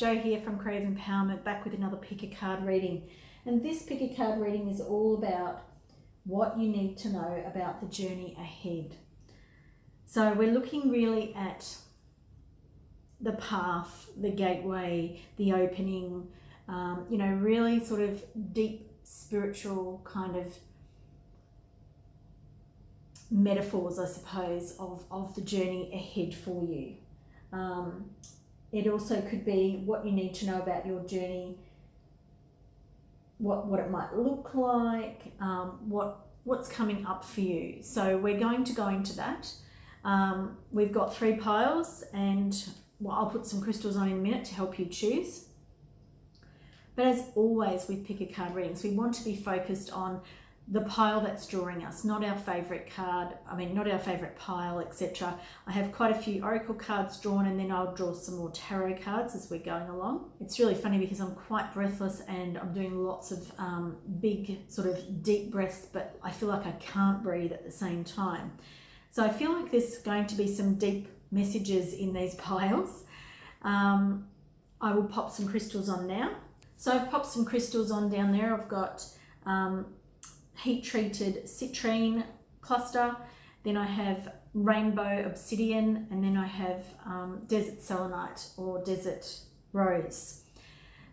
Jo here from Creative Empowerment, back with another pick a card reading. And this pick a card reading is all about what you need to know about the journey ahead. So we're looking really at the path, the gateway, the opening, really sort of deep spiritual kind of metaphors, I suppose, of the journey ahead for you. It also could be what you need to know about your journey, what it might look like, what's coming up for you. So we're going to go into that. We've got 3 piles, and I'll put some crystals on in a minute to help you choose. But as always with pick a card readings, we want to be focused on the pile that's drawing us, not our favourite card, not our favourite pile, etc. I have quite a few oracle cards drawn, and then I'll draw some more tarot cards as we're going along. It's really funny because I'm quite breathless and I'm doing lots of big sort of deep breaths, but I feel like I can't breathe at the same time. So I feel like there's going to be some deep messages in these piles. I will pop some crystals on now. So I've popped some crystals on down there. I've got heat-treated citrine cluster, then I have rainbow obsidian, and then I have desert selenite or desert rose.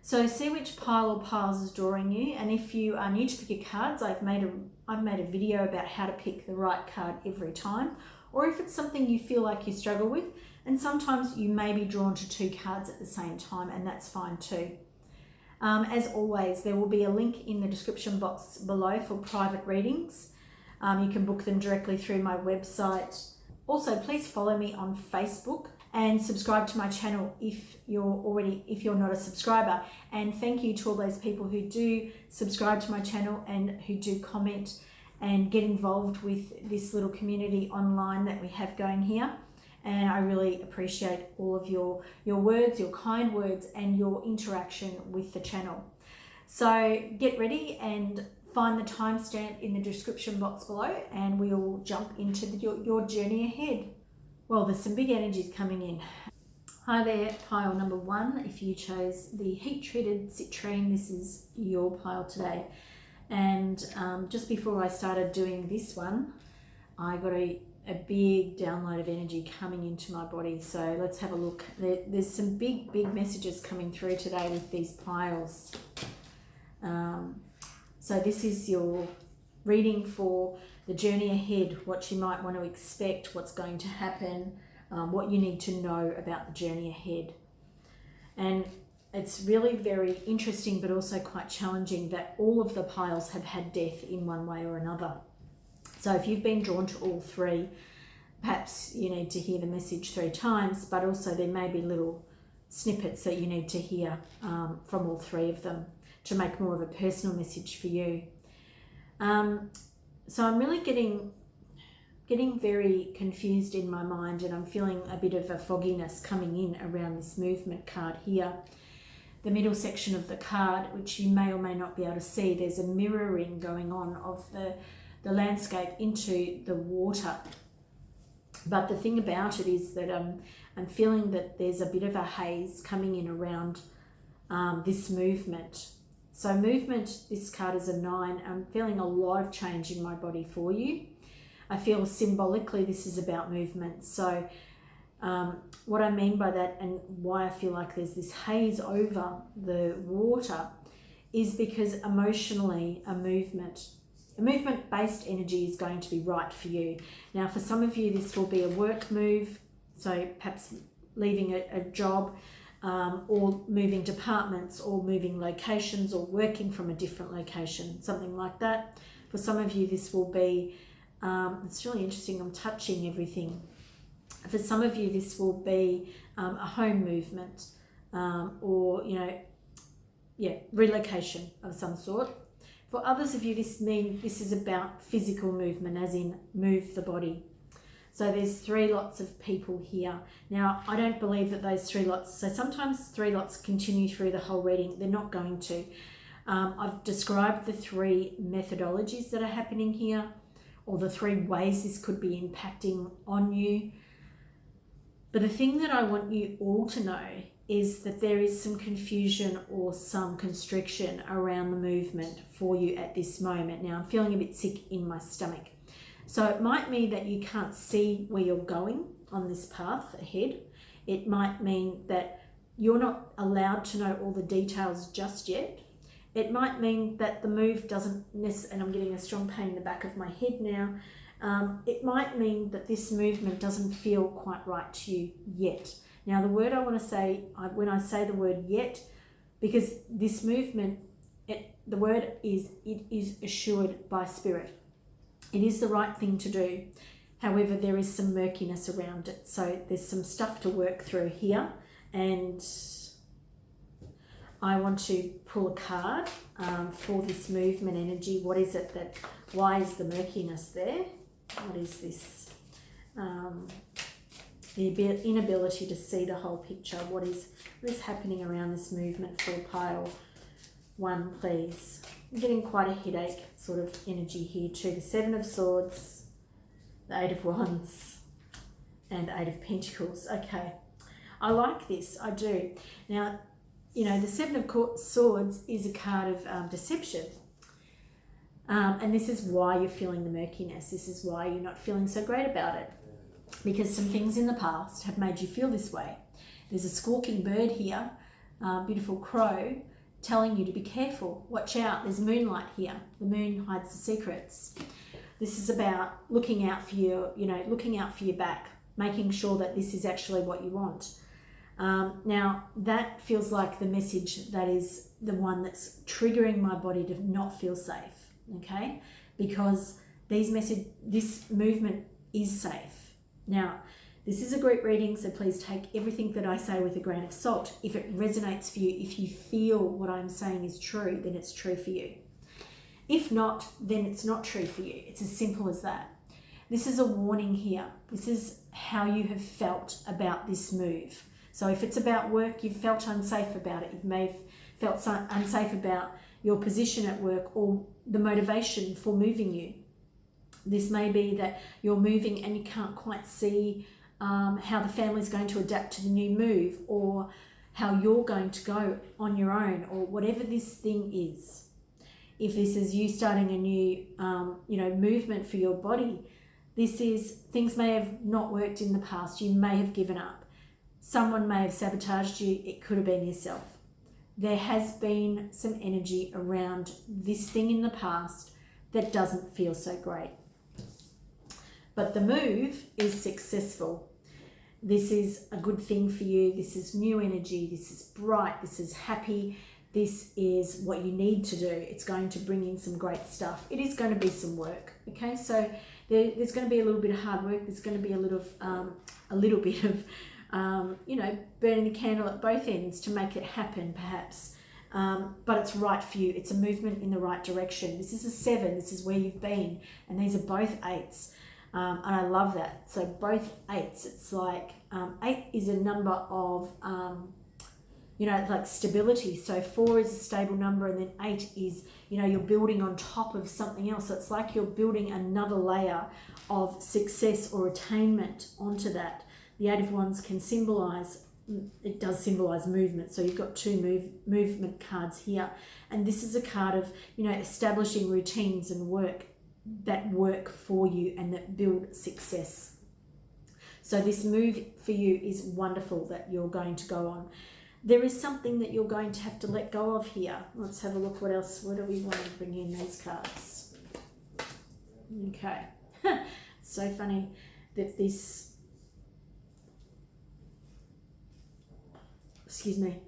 So see which pile or piles is drawing you, and if you are new to pick a cards, I've made a video about how to pick the right card every time, or if it's something you feel like you struggle with, and sometimes you may be drawn to 2 cards at the same time, and that's fine too. As always, there will be a link in the description box below for private readings. You can book them directly through my website. Also, please follow me on Facebook and subscribe to my channel if you're not a subscriber. And thank you to all those people who do subscribe to my channel and who do comment and get involved with this little community online that we have going here. And I really appreciate all of your words, your kind words, and your interaction with the channel. So get ready and find the timestamp in the description box below, and we'll jump into your journey ahead. Well, there's some big energies coming in. Hi there, pile number 1. If you chose the heat-treated citrine, this is your pile today. And just before I started doing this one, I got a big download of energy coming into my body. So let's have a look. There's some big messages coming through today with these piles. So this is your reading for the journey ahead, what you might want to expect, what's going to happen, what you need to know about the journey ahead. And it's really very interesting, but also quite challenging that all of the piles have had death in one way or another. So if you've been drawn to all 3, perhaps you need to hear the message 3 times, but also there may be little snippets that you need to hear from all 3 of them to make more of a personal message for you. So I'm really getting very confused in my mind, and I'm feeling a bit of a fogginess coming in around this movement card here. The middle section of the card, which you may or may not be able to see, there's a mirroring going on of the landscape into the water. But the thing about it is that I'm feeling that there's a bit of a haze coming in around this movement. So movement, this card is a 9. I'm feeling a lot of change in my body for you. I feel symbolically this is about movement. So what I mean by that, and why I feel like there's this haze over the water, is because emotionally a movement-based energy is going to be right for you. Now, for some of you, this will be a work move, so perhaps leaving a job, or moving departments, or moving locations, or working from a different location, something like that. For some of you, this will be, it's really interesting, I'm touching everything. For some of you, this will be a home movement, or, relocation of some sort. For others of you, this is about physical movement, as in move the body. So there's 3 lots of people here. Now, I don't believe that those 3 lots, so sometimes 3 lots continue through the whole reading. They're not going to. I've described the 3 methodologies that are happening here, or the 3 ways this could be impacting on you. But the thing that I want you all to know is that there is some confusion or some constriction around the movement for you at this moment. Now, I'm feeling a bit sick in my stomach. So it might mean that you can't see where you're going on this path ahead. It might mean that you're not allowed to know all the details just yet. It might mean that the move doesn't necessarily, and I'm getting a strong pain in the back of my head now. It might mean that this movement doesn't feel quite right to you yet. Now, the word I want to say, when I say the word yet, because this movement, the word is, it is assured by Spirit. It is the right thing to do. However, there is some murkiness around it. So there's some stuff to work through here. And I want to pull a card for this movement energy. What is it that, why is the murkiness there? What is this? The inability to see the whole picture. What is happening around this movement for pile 1, please? I'm getting quite a headache sort of energy here too. The 7 of Swords, the 8 of Wands, and 8 of Pentacles. Okay, I like this, I do. Now, you know, the 7 of Swords is a card of deception. And this is why you're feeling the murkiness. This is why you're not feeling so great about it. Because some things in the past have made you feel this way. There's a squawking bird here, beautiful crow, telling you to be careful, watch out, there's moonlight here. The moon hides the secrets. This is about looking out for your, looking out for your back, making sure that this is actually what you want. Now, that feels like the message that is the one that's triggering my body to not feel safe, okay? Because this movement is safe. Now, this is a group reading, so please take everything that I say with a grain of salt. If it resonates for you, if you feel what I'm saying is true, then it's true for you. If not, then it's not true for you. It's as simple as that. This is a warning here. This is how you have felt about this move. So if it's about work, you've felt unsafe about it. You may have felt unsafe about your position at work or the motivation for moving you. This may be that you're moving and you can't quite see how the family's going to adapt to the new move, or how you're going to go on your own, or whatever this thing is. If this is you starting a new, movement for your body, things may have not worked in the past. You may have given up. Someone may have sabotaged you. It could have been yourself. There has been some energy around this thing in the past that doesn't feel so great. But the move is successful. This is a good thing for you. This is new energy. This is bright. This is happy. This is what you need to do. It's going to bring in some great stuff. It is going to be some work. Okay, so there's going to be a little bit of hard work. There's going to be a little bit of burning the candle at both ends to make it happen, perhaps. But it's right for you. It's a movement in the right direction. This is a 7. This is where you've been, and these are both 8s. And I love that. So both 8s, it's like 8 is a number of, like stability. So 4 is a stable number, and then 8 is, you're building on top of something else. So it's like you're building another layer of success or attainment onto that. The 8 of Wands can symbolize, it does symbolize movement. So you've got 2 movement cards here. And this is a card of, establishing routines and work that work for you and that build success. So this move for you is wonderful that you're going to go on. There is something that you're going to have to let go of here. Let's have a look what else. What do we want to bring in these cards? Okay. It's so funny that this... Excuse me.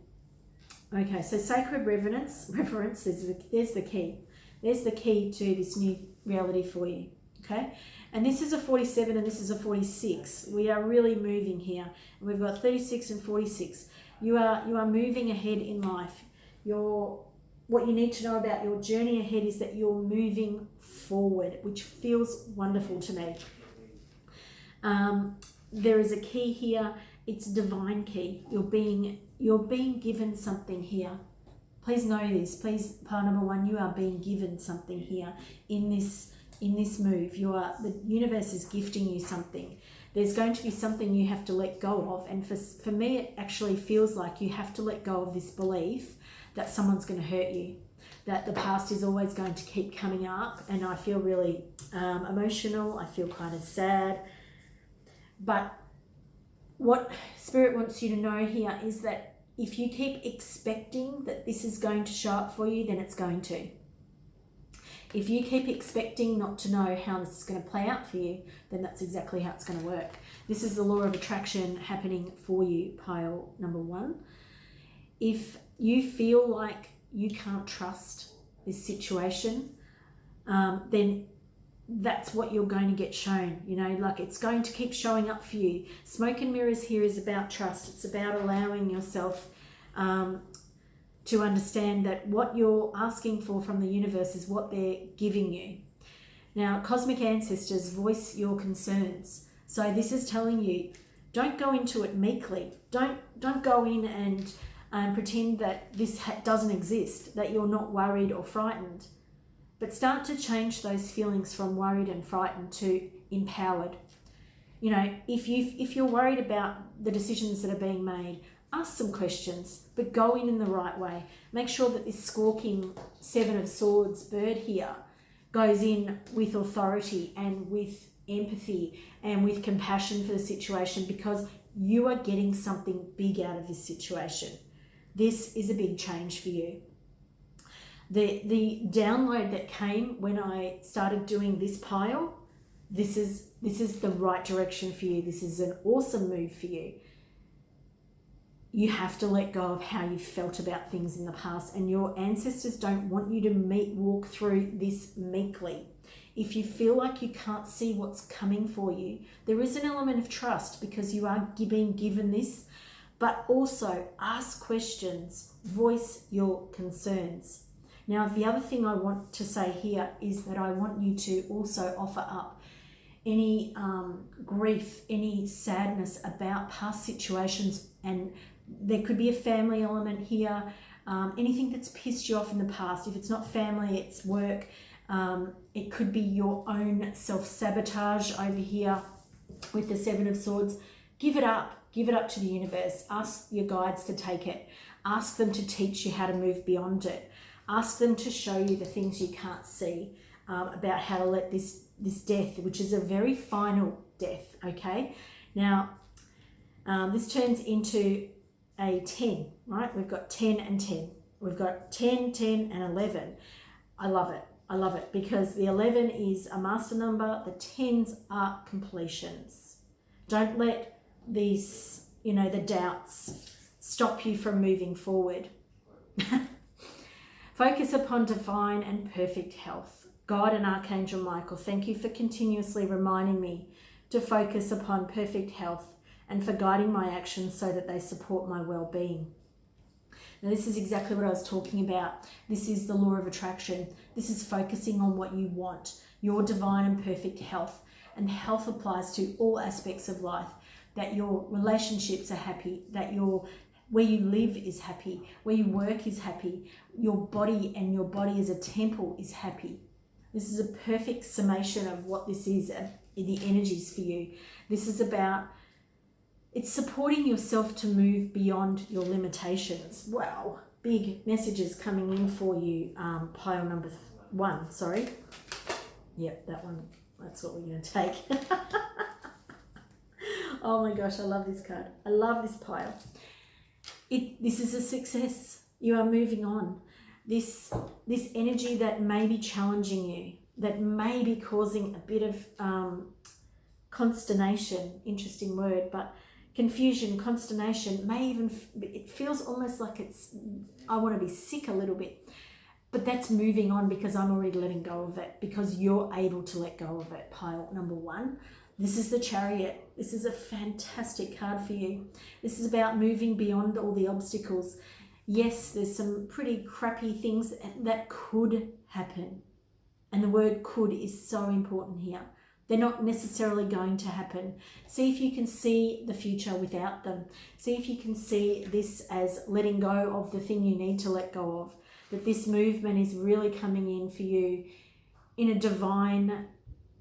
Okay, so sacred reverence, there's the key. There's the key to this new reality for you, okay? And this is a 47 and this is a 46. We are really moving here. And we've got 36 and 46. You are moving ahead in life. What you need to know about your journey ahead is that you're moving forward, which feels wonderful to me. There is a key here. It's a divine key. You're being given something here. Please know this. Please, pile number 1, you are being given something here in this move. The universe is gifting you something. There's going to be something you have to let go of. And for me, it actually feels like you have to let go of this belief that someone's going to hurt you, that the past is always going to keep coming up. And I feel really emotional. I feel kind of sad. But what Spirit wants you to know here is that if you keep expecting that this is going to show up for you, then it's going to. If you keep expecting not to know how this is going to play out for you, then that's exactly how it's going to work. This is the law of attraction happening for you, pile number 1. If you feel like you can't trust this situation, then that's what you're going to get shown. You know, like it's going to keep showing up for you. Smoke and mirrors here is about trust. It's about allowing yourself to understand that what you're asking for from the universe is what they're giving you. Now, cosmic ancestors voice your concerns. So this is telling you, don't go into it meekly. Don't go in and pretend that this doesn't exist, that you're not worried or frightened. But start to change those feelings from worried and frightened to empowered. You know, if you're worried about the decisions that are being made, ask some questions, but go in the right way. Make sure that this squawking 7 of Swords bird here goes in with authority and with empathy and with compassion for the situation, because you are getting something big out of this situation. This is a big change for you. The download that came when I started doing this pile, this is the right direction for you. This is an awesome move for you. You have to let go of how you felt about things in the past, and your ancestors don't want you to walk through this meekly. If you feel like you can't see what's coming for you, there is an element of trust because you are being given this, but also ask questions, voice your concerns. Now, the other thing I want to say here is that I want you to also offer up any grief, any sadness about past situations, and there could be a family element here, anything that's pissed you off in the past. If it's not family, it's work. It could be your own self-sabotage over here with the 7 of Swords. Give it up to the universe. Ask your guides to take it. Ask them to teach you how to move beyond it. Ask them to show you the things you can't see, about how to let this death, which is a very final death, okay? Now, this turns into a 10, right? We've got 10 and 10. We've got 10, 10, and 11. I love it. I love it because the 11 is a master number. The 10s are completions. Don't let these, the doubts stop you from moving forward. Focus upon divine and perfect health. God and Archangel Michael, thank you for continuously reminding me to focus upon perfect health and for guiding my actions so that they support my well-being. Now, this is exactly what I was talking about. This is the law of attraction. This is focusing on what you want, your divine and perfect health. And health applies to all aspects of life, that your relationships are happy, that where you live is happy, where you work is happy, your body as a temple is happy. This is a perfect summation of what this is, the energies for you. This is about, it's supporting yourself to move beyond your limitations. Wow, big messages coming in for you, pile number 1, sorry. Yep, that one, that's what we're going to take. Oh my gosh, I love this card. I love this pile. This is a success. You are moving on. This energy that may be challenging you, that may be causing a bit of consternation, interesting word, but confusion, consternation, it feels almost like I want to be sick a little bit. But that's moving on because I'm already letting go of it, because you're able to let go of it, pile number 1. This is the Chariot. This is a fantastic card for you. This is about moving beyond all the obstacles. Yes, there's some pretty crappy things that could happen. And the word could is so important here. They're not necessarily going to happen. See if you can see the future without them. See if you can see this as letting go of the thing you need to let go of. That this movement is really coming in for you in a divine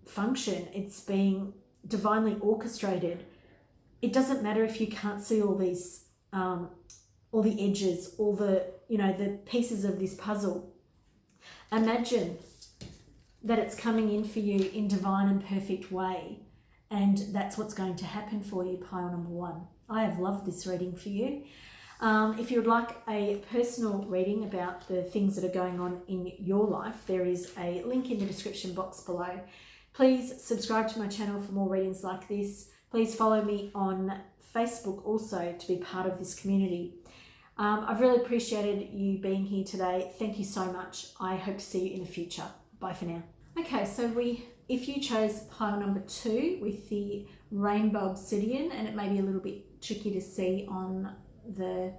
function. It's being, divinely orchestrated. It doesn't matter if you can't see all these, all the edges, all the, the pieces of this puzzle. Imagine that it's coming in for you in divine and perfect way. And that's what's going to happen for you, pile number 1. I have loved this reading for you. If you would like a personal reading about the things that are going on in your life, there is a link in the description box below. Please subscribe to my channel for more readings like this. Please follow me on Facebook also to be part of this community. I've really appreciated you being here today. Thank you so much. I hope to see you in the future. Bye for now. Okay, so if you chose pile number 2 with the rainbow obsidian, and it may be a little bit tricky to see on the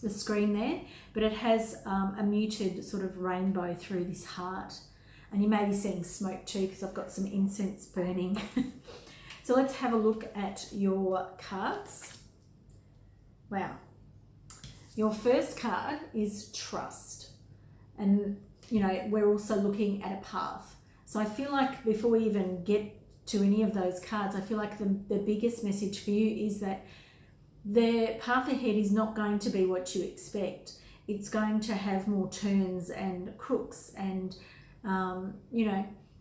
screen there, but it has a muted sort of rainbow through this heart. And you may be seeing smoke too because I've got some incense burning. So let's have a look at your cards. Wow. Your first card is trust. And, we're also looking at a path. So I feel like before we even get to any of those cards, I feel like the biggest message for you is that the path ahead is not going to be what you expect. It's going to have more turns and crooks and,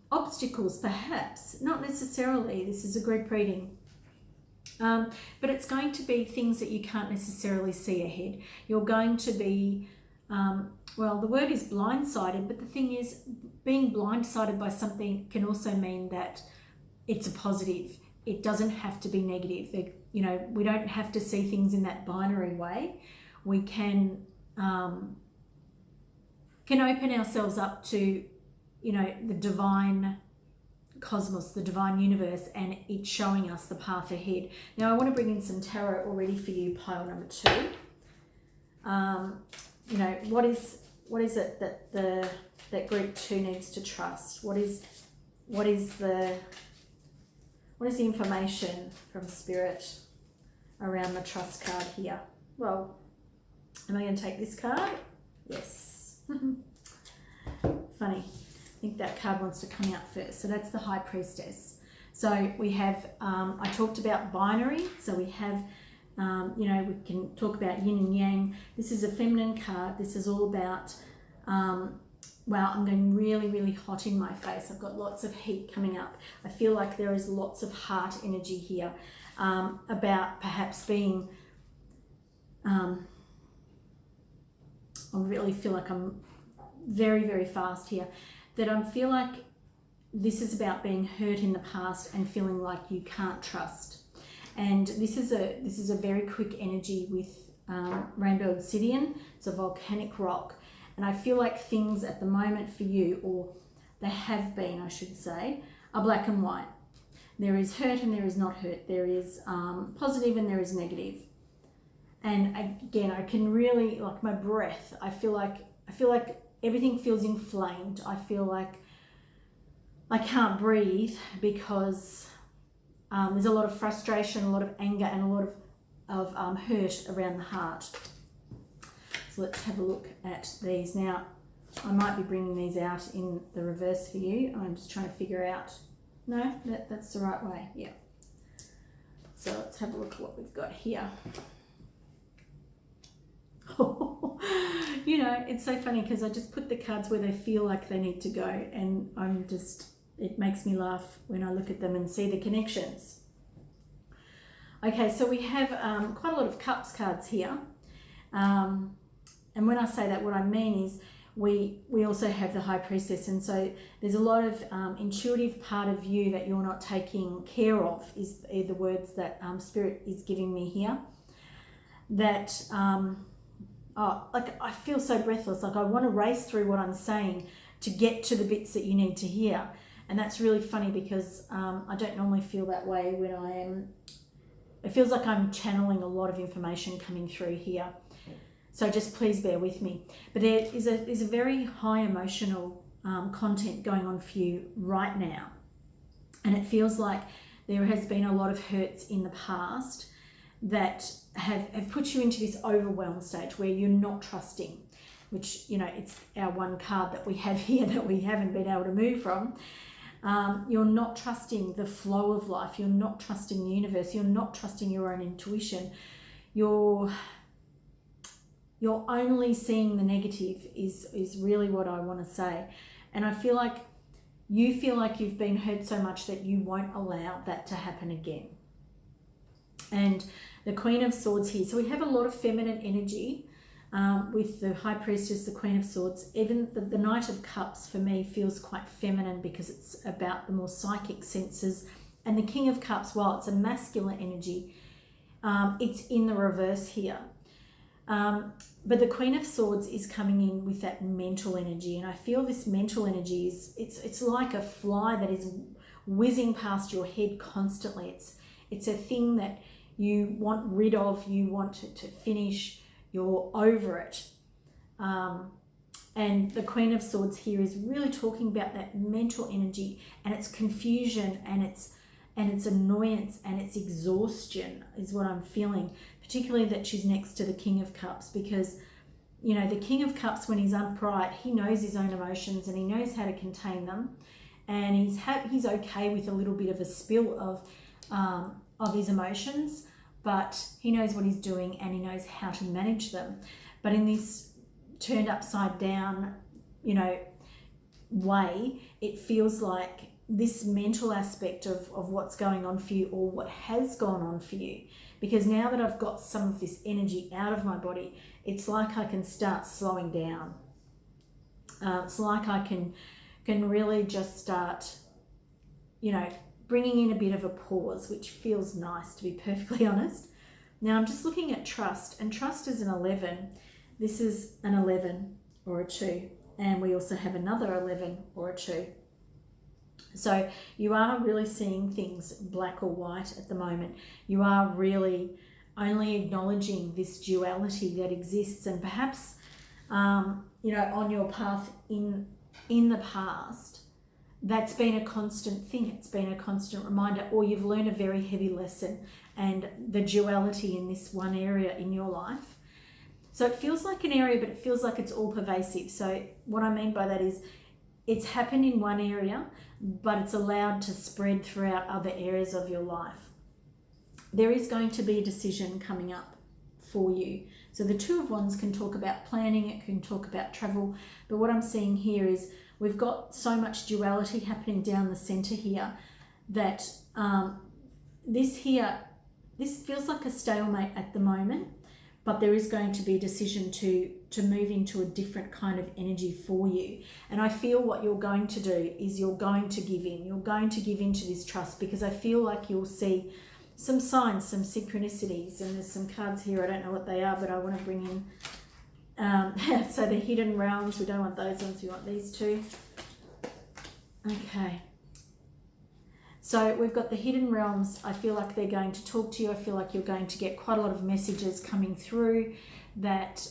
obstacles perhaps. Not necessarily. This is a group reading. But it's going to be things that you can't necessarily see ahead. You're going to be, the word is blindsided, but the thing is, being blindsided by something can also mean that it's a positive. It doesn't have to be negative. We don't have to see things in that binary way. We can open ourselves up to, the divine cosmos, the divine universe, and it's showing us the path ahead. Now, I want to bring in some tarot already for you, pile number 2. What is it that group 2 needs to trust? What is the information from Spirit around the trust card here? Well, am I going to take this card? Yes. Funny. I think that card wants to come out first. So that's the High Priestess. So we have, I talked about binary. So we have, we can talk about yin and yang. This is a feminine card. This is all about, I'm going really, really hot in my face. I've got lots of heat coming up. I feel like there is lots of heart energy here, about perhaps being, I really feel like I'm very, very fast here. That I feel like this is about being hurt in the past and feeling like you can't trust. And this is a very quick energy with rainbow obsidian. It's a volcanic rock. And I feel like things at the moment for you, or they have been, I should say, are black and white. There is hurt and there is not hurt. There is positive and there is negative. And again, I can really, like my breath, I feel like everything feels inflamed. I feel like I can't breathe because there's a lot of frustration, a lot of anger, and a lot of hurt around the heart. So let's have a look at these. Now, I might be bringing these out in the reverse for you. I'm just trying to figure out. No, that's the right way. Yeah. So let's have a look at what we've got here. It's so funny because I just put the cards where they feel like they need to go, and it makes me laugh when I look at them and see the connections. Okay, so we have quite a lot of cups cards here. And when I say that, what I mean is we also have the High Priestess, and so there's a lot of intuitive part of you that you're not taking care of, is the words that Spirit is giving me here. That I feel so breathless, like I want to race through what I'm saying to get to the bits that you need to hear. And that's really funny because I don't normally feel that way when I am. It feels like I'm channeling a lot of information coming through here. So just please bear with me. But there is a very high emotional content going on for you right now. And it feels like there has been a lot of hurts in the past that have put you into this overwhelmed stage where you're not trusting, which, it's our one card that we have here that we haven't been able to move from. You're not trusting the flow of life. You're not trusting the universe. You're not trusting your own intuition. You're only seeing the negative is really what I want to say. And I feel like you feel like you've been hurt so much that you won't allow that to happen again. And the Queen of Swords here. So we have a lot of feminine energy with the High Priestess, the Queen of Swords. Even the Knight of Cups for me feels quite feminine because it's about the more psychic senses. And the King of Cups, while it's a masculine energy, it's in the reverse here. But the Queen of Swords is coming in with that mental energy, and I feel this mental energy it's like a fly that is whizzing past your head constantly. It's a thing that you want rid of, you want to finish, you're over it. And the Queen of Swords here is really talking about that mental energy, and it's confusion, and it's annoyance, and it's exhaustion is what I'm feeling, particularly that she's next to the King of Cups, because, you know, the King of Cups, when he's upright, he knows his own emotions and he knows how to contain them, and he's okay with a little bit of a spill of his emotions, but he knows what he's doing and he knows how to manage them. But in this turned upside down, you know, way, it feels like this mental aspect of what's going on for you, or what has gone on for you, because now that I've got some of this energy out of my body, it's like I can start slowing down. It's like I can really just start, you know, bringing in a bit of a pause, which feels nice, to be perfectly honest. Now I'm just looking at trust, and trust is an 11. This is an 11 or a 2, and we also have another 11 or a 2. So you are really seeing things black or white at the moment. You are really only acknowledging this duality that exists, and perhaps, you know, on your path in the past, that's been a constant thing. It's been a constant reminder, or you've learned a very heavy lesson, and the duality in this one area in your life. So it feels like an area, but it feels like it's all pervasive. So what I mean by that is it's happened in one area, but it's allowed to spread throughout other areas of your life. There is going to be a decision coming up for you. So the Two of Wands can talk about planning, it can talk about travel, but what I'm seeing here is we've got so much duality happening down the center here that this feels like a stalemate at the moment, but there is going to be a decision to move into a different kind of energy for you. And I feel what you're going to do is you're going to give in. You're going to give into this trust, because I feel like you'll see some signs, some synchronicities, and there's some cards here. I don't know what they are, but I want to bring in, so the hidden realms, we don't want those ones, we want these two. Okay. So we've got the hidden realms. I feel like they're going to talk to you. I feel like you're going to get quite a lot of messages coming through that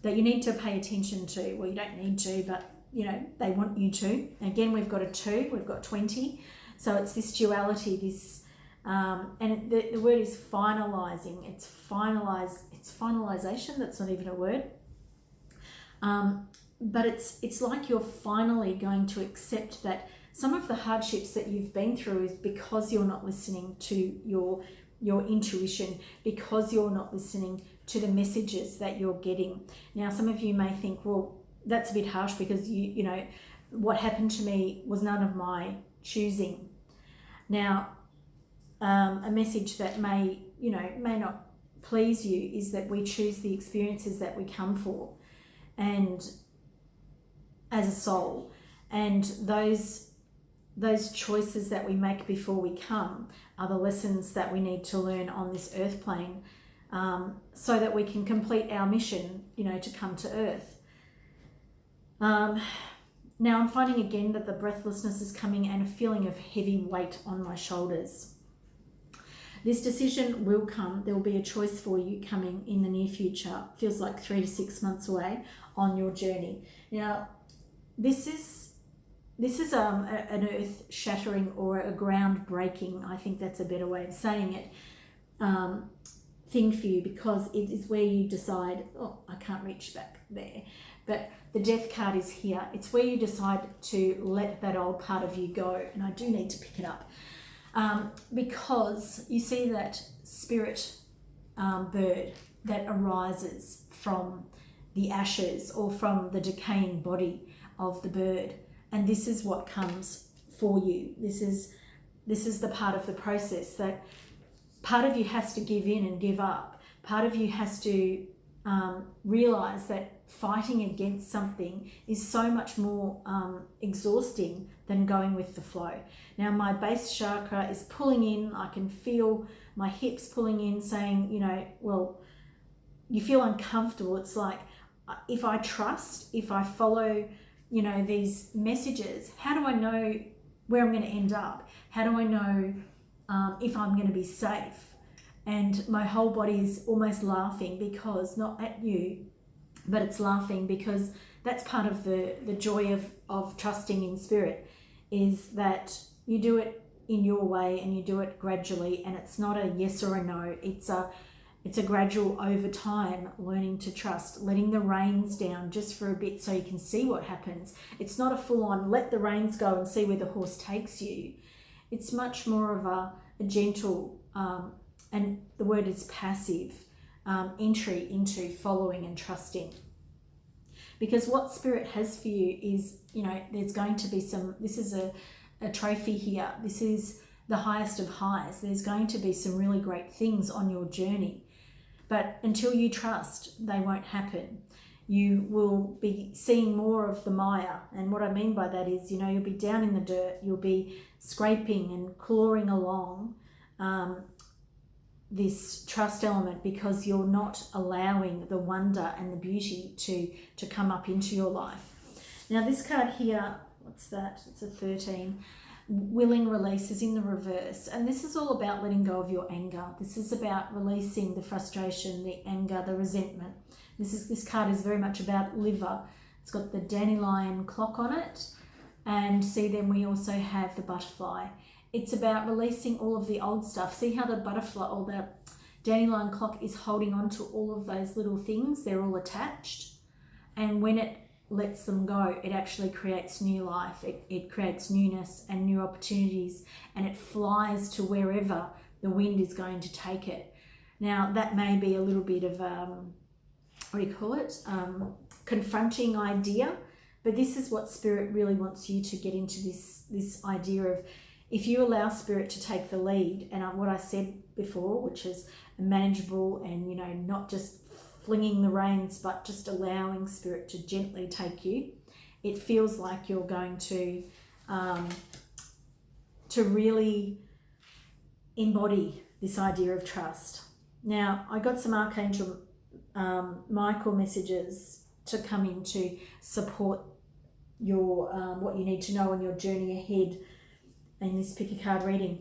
that you need to pay attention to. Well, you don't need to, but you know, they want you to. Again, we've got a 2, we've got 20. So it's this duality, this, and the word is finalizing. It's finalization. That's not even a word. But it's like you're finally going to accept that some of the hardships that you've been through is because you're not listening to your intuition, because you're not listening to the messages that you're getting. Now, some of you may think, well, that's a bit harsh, because you know, what happened to me was none of my choosing. Now, a message that may not please you is that we choose the experiences that we come for, and as a soul, and those choices that we make before we come are the lessons that we need to learn on this earth plane, so that we can complete our mission, you know, to come to earth. Now I'm finding again that the breathlessness is coming, and a feeling of heavy weight on my shoulders. This decision will come. There will be a choice for you coming in the near future. Feels like 3 to 6 months away on your journey. Now, this is an earth shattering or a ground breaking, I think that's a better way of saying it, thing for you, because it is where you decide, oh, I can't reach back there. but the death card is here. It's where you decide to let that old part of you go. And I do need to pick it up because you see that spirit bird that arises from the ashes or from the decaying body of the bird. And this is what comes for you. This is the part of the process that part of you has to give in and give up. Part of you has to realize that fighting against something is so much more exhausting than going with the flow. Now my base chakra is pulling in. I can feel my hips pulling in, saying, you know, well, you feel uncomfortable. It's like, if I trust, if I follow, you know, these messages, how do I know where I'm going to end up? How do I know if I'm going to be safe? And my whole body is almost laughing, because not at you, but it's laughing because that's part of the joy of trusting in spirit, is that you do it in your way and you do it gradually, and it's not a yes or a no. It's a gradual, over time, learning to trust, letting the reins down just for a bit so you can see what happens. It's not a full-on let the reins go and see where the horse takes you. It's much more of a gentle, and the word is passive, entry into following and trusting. Because what spirit has for you is, you know, there's going to be this is a trophy here. This is the highest of highs. There's going to be some really great things on your journey. But until you trust, they won't happen. You will be seeing more of the mire. And what I mean by that is, you know, you'll be down in the dirt. You'll be scraping and clawing along this trust element, because you're not allowing the wonder and the beauty to come up into your life. Now this card here, what's that? It's a 13. Willing release is in the reverse, and this is all about letting go of your anger. This is about releasing the frustration, the anger, the resentment. This card is very much about liver. It's got the dandelion clock on it, and see, then we also have the butterfly. It's about releasing all of the old stuff. See how the butterfly or the dandelion clock is holding on to all of those little things? They're all attached, and when it lets them go, it actually creates new life. It creates newness and new opportunities, and it flies to wherever the wind is going to take it. Now that may be a little bit of confronting idea, but this is what spirit really wants you to get into, this idea of, if you allow spirit to take the lead, and what I said before, which is manageable, and, you know, not just flinging the reins, but just allowing spirit to gently take you, it feels like you're going to really embody this idea of trust. Now, I got some Archangel Michael messages to come in to support your what you need to know on your journey ahead in this pick a card reading.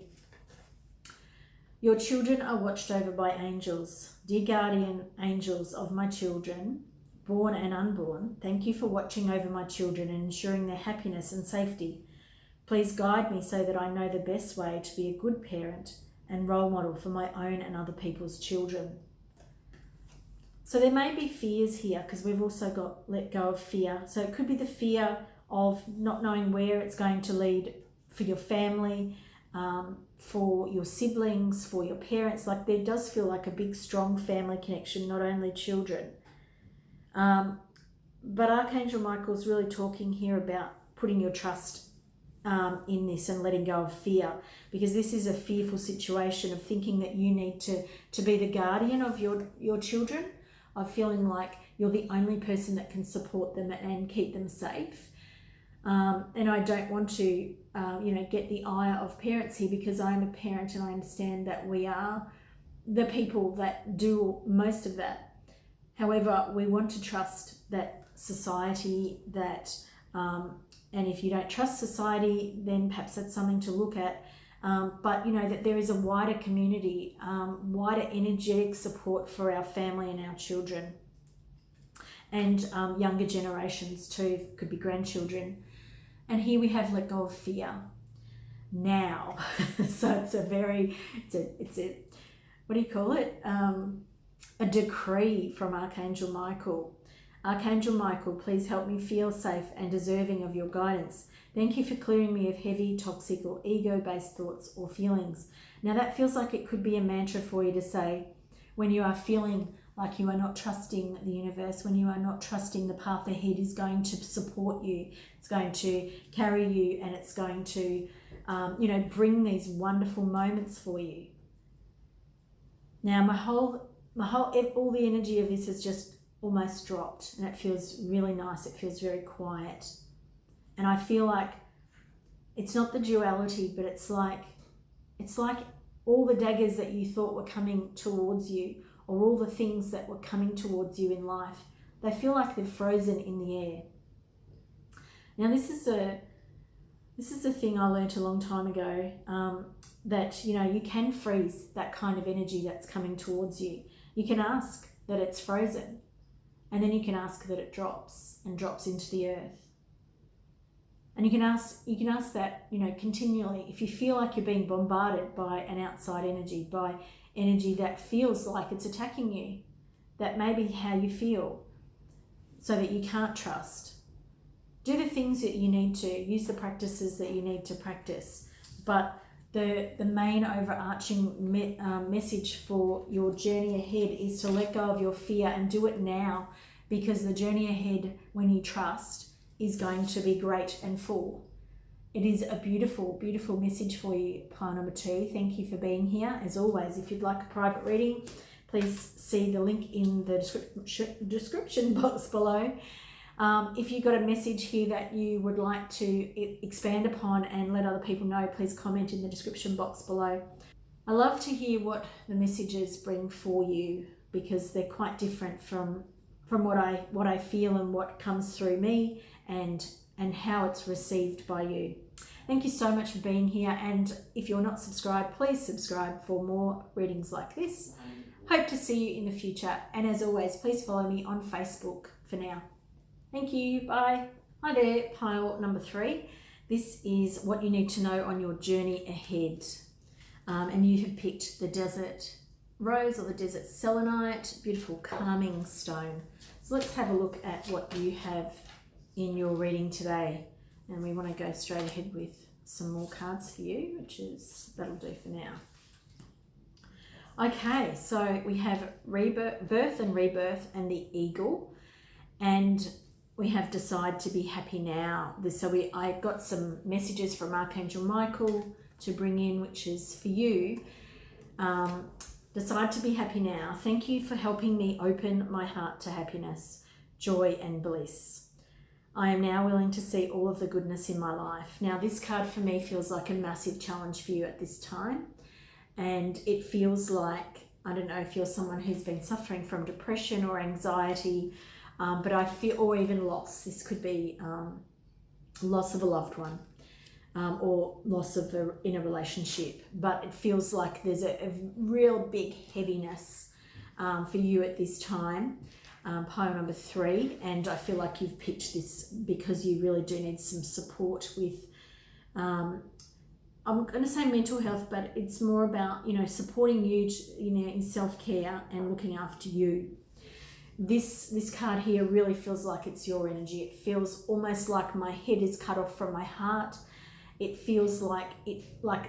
Your children are watched over by angels. Dear guardian angels of my children, born and unborn, thank you for watching over my children and ensuring their happiness and safety. Please guide me so that I know the best way to be a good parent and role model for my own and other people's children. So there may be fears here, because we've also got let go of fear. So it could be the fear of not knowing where it's going to lead for your family, for your siblings, for your parents. Like, there does feel like a big, strong family connection, not only children. But Archangel Michael's really talking here about putting your trust in this and letting go of fear, because this is a fearful situation of thinking that you need to be the guardian of your children, of feeling like you're the only person that can support them and keep them safe. And I don't want to, get the ire of parents here, because I'm a parent and I understand that we are the people that do most of that. However, we want to trust that society, that, and if you don't trust society, then perhaps that's something to look at. But you know that there is a wider community, wider energetic support for our family and our children, and younger generations too, could be grandchildren. And here we have let go of fear now. So it's a what do you call it? A decree from Archangel Michael. Archangel Michael, please help me feel safe and deserving of your guidance. Thank you for clearing me of heavy, toxic, or ego-based thoughts or feelings. Now that feels like it could be a mantra for you to say when you are feeling like you are not trusting the universe, when you are not trusting the path ahead is going to support you, it's going to carry you, and it's going to, bring these wonderful moments for you. Now all the energy of this has just almost dropped, and it feels really nice. It feels very quiet. And I feel like it's not the duality, but it's like all the daggers that you thought were coming towards you, or all the things that were coming towards you in life, they feel like they're frozen in the air. Now this is a thing I learned a long time ago, that you can freeze that kind of energy that's coming towards you. You can ask that it's frozen, and then you can ask that it drops into the earth. And you can ask that, continually. If you feel like you're being bombarded by an outside energy, by energy that feels like it's attacking you, that may be how you feel, so that you can't trust. Do the things that you need to, use the practices that you need to practice. But the main overarching message for your journey ahead is to let go of your fear and do it now, because the journey ahead, when you trust, is going to be great and full. It is a beautiful, beautiful message for you, pile number 2. Thank you for being here. As always, if you'd like a private reading, please see the link in the description box below. If you've got a message here that you would like to expand upon and let other people know, please comment in the description box below. I love to hear what the messages bring for you, because they're quite different from what I feel and what comes through me, and how it's received by you. Thank you so much for being here, and if you're not subscribed, please subscribe for more readings like this. Hope to see you in the future, and as always, please follow me on Facebook for now. Thank you, bye. Hi there, pile number 3. This is what you need to know on your journey ahead. And you have picked the desert rose or the desert selenite, beautiful calming stone. So let's have a look at what you have in your reading today. And we want to go straight ahead with some more cards for you, that'll do for now. Okay, so we have birth and rebirth and the eagle, and we have decide to be happy now. I got some messages from Archangel Michael to bring in, which is for you. Decide to be happy now. Thank you for helping me open my heart to happiness, joy and bliss. I am now willing to see all of the goodness in my life. Now this card for me feels like a massive challenge for you at this time. And it feels like, I don't know if you're someone who's been suffering from depression or anxiety, but I feel, or even loss. This could be loss of a loved one, or loss in a relationship. But it feels like there's a real big heaviness for you at this time. Pile number 3, and I feel like you've picked this because you really do need some support with, I'm going to say mental health, but it's more about, supporting you, in self-care and looking after you. This card here really feels like it's your energy. It feels almost like my head is cut off from my heart. It feels like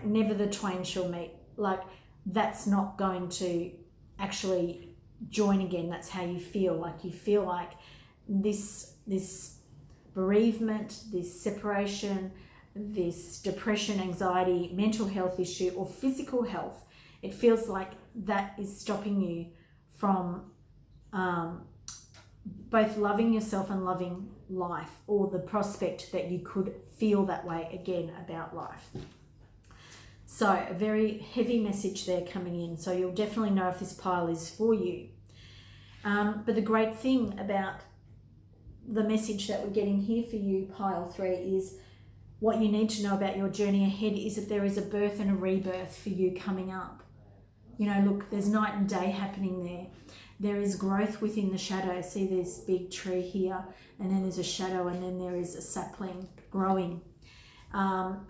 never the twain shall meet. Like that's not going to actually join again. That's how you feel. Like you feel like this bereavement, this separation, this depression, anxiety, mental health issue, or physical health, it feels like that is stopping you from both loving yourself and loving life, or the prospect that you could feel that way again about life. So a very heavy message there coming in. So you'll definitely know if this pile is for you. But the great thing about the message that we're getting here for you, pile 3, is what you need to know about your journey ahead is that there is a birth and a rebirth for you coming up. Look, there's night and day happening there. There is growth within the shadow. See this big tree here, and then there's a shadow, and then there is a sapling growing.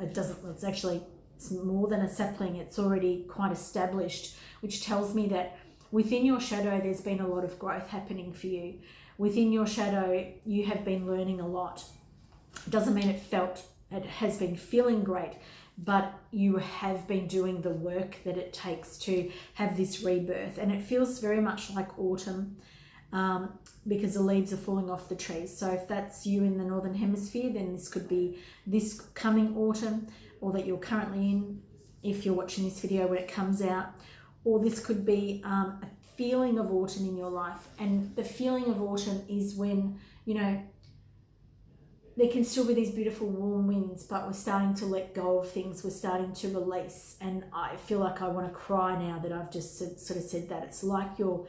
It's more than a sapling. It's already quite established, which tells me that within your shadow, there's been a lot of growth happening for you. within your shadow, you have been learning a lot. It doesn't mean it has been feeling great, but you have been doing the work that it takes to have this rebirth. And it feels very much like autumn, because the leaves are falling off the trees. So if that's you in the Northern Hemisphere, then this could be this coming autumn, or that you're currently in, if you're watching this video when it comes out. Or this could be a feeling of autumn in your life. And the feeling of autumn is when, you know, there can still be these beautiful warm winds, but we're starting to let go of things. We're starting to release. And I feel like I want to cry now that I've just sort of said that. It's like you're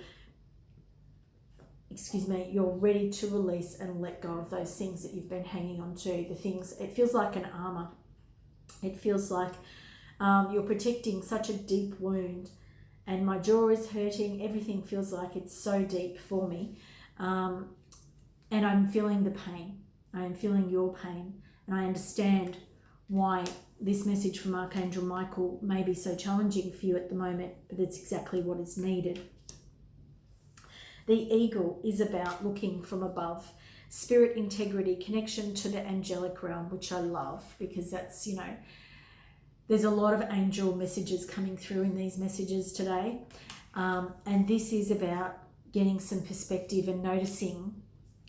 ready to release and let go of those things that you've been hanging on to. The things, it feels like an armor. It feels like you're protecting such a deep wound. And my jaw is hurting. Everything feels like it's so deep for me. And I'm feeling the pain. I am feeling your pain. And I understand why this message from Archangel Michael may be so challenging for you at the moment, but it's exactly what is needed. The eagle is about looking from above, spirit integrity, connection to the angelic realm, which I love, because that's, you know, there's a lot of angel messages coming through in these messages today. And this is about getting some perspective and noticing.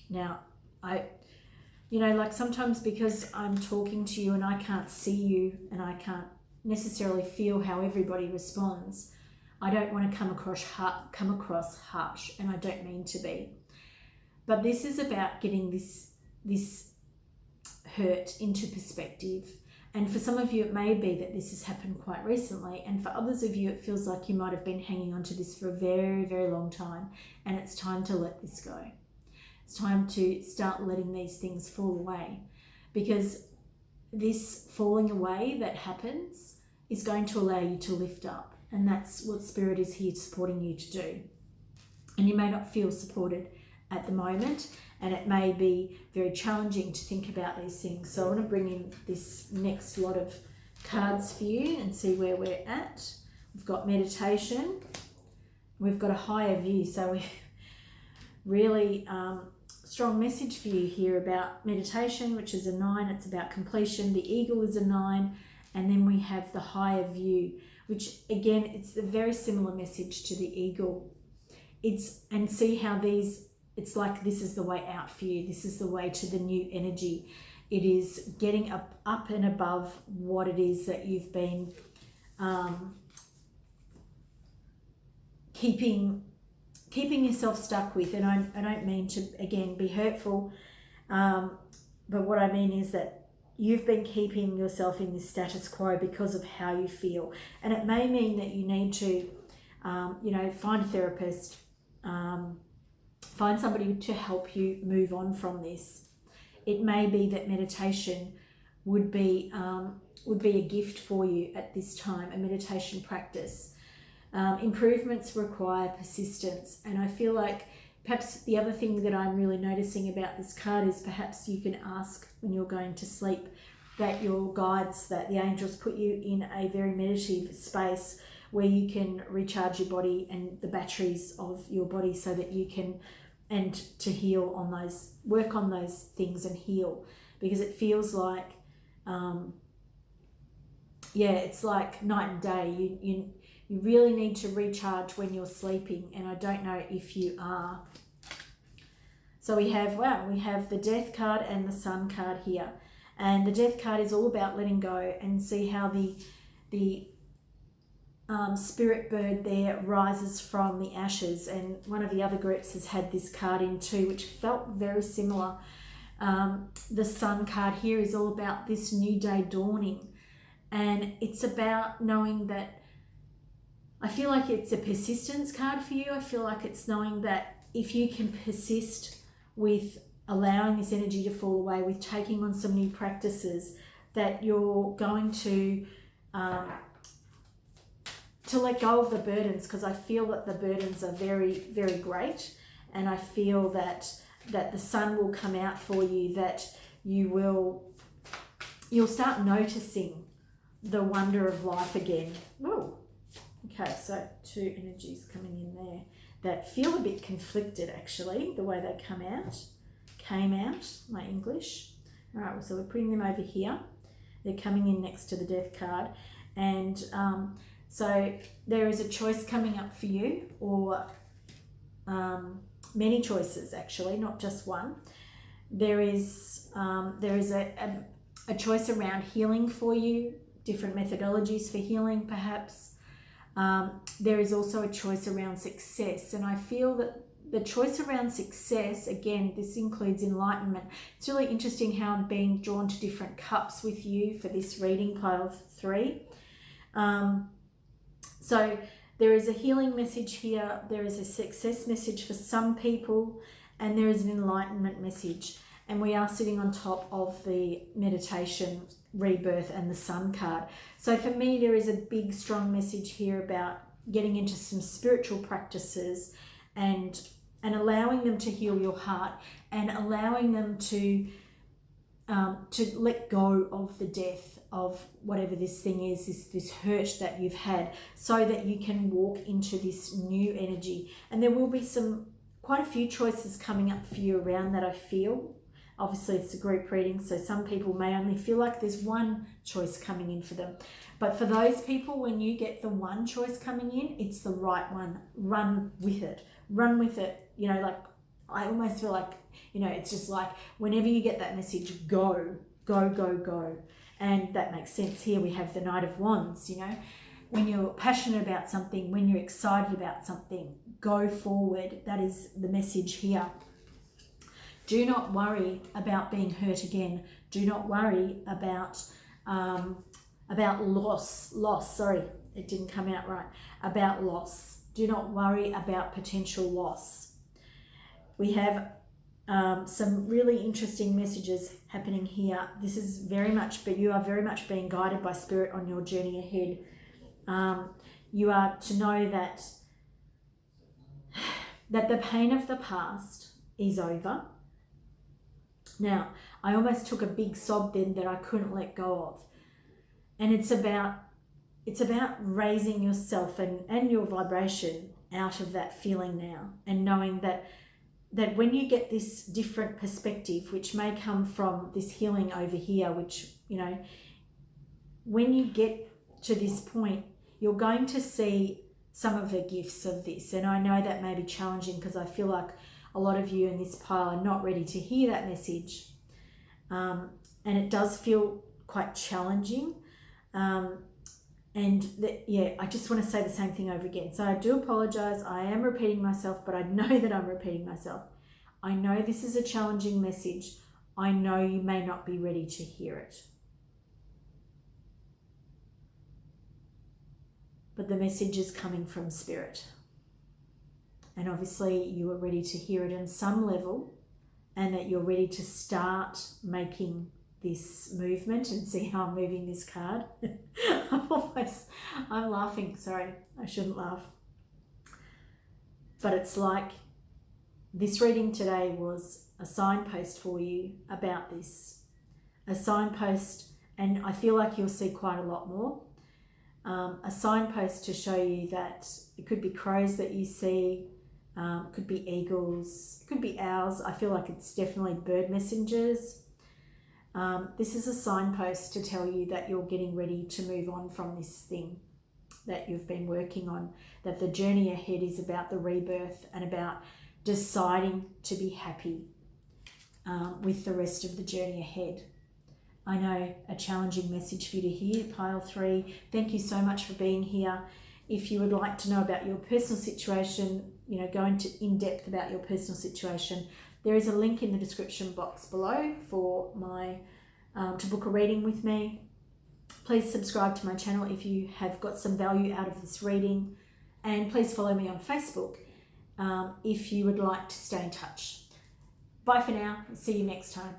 Now, like sometimes because I'm talking to you and I can't see you and I can't necessarily feel how everybody responds, I don't want to come across harsh, and I don't mean to be. But this is about getting this hurt into perspective. And for some of you, it may be that this has happened quite recently. And for others of you, it feels like you might have been hanging on to this for a very, very long time. And it's time to let this go. It's time to start letting these things fall away. Because this falling away that happens is going to allow you to lift up. And that's what Spirit is here supporting you to do. And you may not feel supported at the moment. And it may be very challenging to think about these things. So I want to bring in this next lot of cards for you and see where we're at. We've got meditation. We've got a higher view. So we really strong message for you here about meditation, which is a 9. It's about completion. The eagle is a 9. And then we have the higher view, which again, it's a very similar message to the eagle. And see how it's like this is the way out for you. This is the way to the new energy. It is getting up and above what it is that you've been keeping yourself stuck with. And I don't mean to, again, be hurtful, but what I mean is that you've been keeping yourself in this status quo because of how you feel. And it may mean that you need to, find a therapist, find somebody to help you move on from this. It may be that meditation would be a gift for you at this time, a meditation practice. Improvements require persistence. And I feel like perhaps the other thing that I'm really noticing about this card is perhaps you can ask when you're going to sleep that your guides, that the angels put you in a very meditative space where you can recharge your body and the batteries of your body so that you can, and to heal on those, work on those things and heal. Because it feels like, it's like night and day. You really need to recharge when you're sleeping, and I don't know if you are. So we have the Death card and the Sun card here. And the Death card is all about letting go, and see how the spirit bird there rises from the ashes. And one of the other groups has had this card in too, which felt very similar. The Sun card here is all about this new day dawning, and it's about knowing that, I feel like it's a persistence card for you. I feel like it's knowing that if you can persist with allowing this energy to fall away, with taking on some new practices, that you're going to let go of the burdens, because I feel that the burdens are very, very great. And I feel that the sun will come out for you, that you'll start noticing the wonder of life again. Whoa. Okay, so 2 energies coming in there. that feel a bit conflicted, actually, the way they came out, my English. All right, so we're putting them over here. They're coming in next to the Death card. And so there is a choice coming up for you, or many choices, actually, not just one. There is a choice around healing for you, different methodologies for healing, perhaps. There is also a choice around success, and I feel that the choice around success, again, this includes enlightenment. It's really interesting how I'm being drawn to different cups with you for this reading, pile 3. So there is a healing message here, there is a success message for some people, and there is an enlightenment message. And we are sitting on top of the meditation, rebirth, and the Sun card. So for me, there is a big, strong message here about getting into some spiritual practices and allowing them to heal your heart, and allowing them to let go of the death of whatever this thing is, this hurt that you've had, so that you can walk into this new energy. And there will be quite a few choices coming up for you around that, I feel. Obviously, it's a group reading, so some people may only feel like there's one choice coming in for them. But for those people, when you get the one choice coming in, it's the right one. Run with it. Run with it. You know, like, I almost feel like, you know, it's just like whenever you get that message, go, go, go, go. And that makes sense here. We have the Knight of Wands, you know. When you're passionate about something, when you're excited about something, go forward. That is the message here. Do not worry about being hurt again. Do not worry about loss. Sorry, it didn't come out right. About loss. Do not worry about potential loss. We have some really interesting messages happening here. This is very much, but you are very much being guided by Spirit on your journey ahead. You are to know that the pain of the past is over. Now, I almost took a big sob then that I couldn't let go of. And it's about raising yourself and your vibration out of that feeling now, and knowing that when you get this different perspective, which may come from this healing over here, which, you know, when you get to this point, you're going to see some of the gifts of this. And I know that may be challenging, because I feel like a lot of you in this pile are not ready to hear that message. And it does feel quite challenging. I just want to say the same thing over again. So I do apologize. I am repeating myself, but I know that I'm repeating myself. I know this is a challenging message. I know you may not be ready to hear it. But the message is coming from Spirit. And obviously you are ready to hear it in some level, and that you're ready to start making this movement. And see how I'm moving this card. I'm laughing. Sorry, I shouldn't laugh. But it's like this reading today was a signpost for you about this. A signpost, and I feel like you'll see quite a lot more. A signpost to show you that it could be crows that you see, could be eagles, could be owls. I feel like it's definitely bird messengers. This is a signpost to tell you that you're getting ready to move on from this thing that you've been working on, that the journey ahead is about the rebirth and about deciding to be happy with the rest of the journey ahead. I know a challenging message for you to hear, pile 3. Thank you so much for being here. If you would like to know about your personal situation, you know, go into in depth about your personal situation, there is a link in the description box below for my to book a reading with me. Please subscribe to my channel if you have got some value out of this reading, and please follow me on Facebook if you would like to stay in touch. Bye for now. See you next time.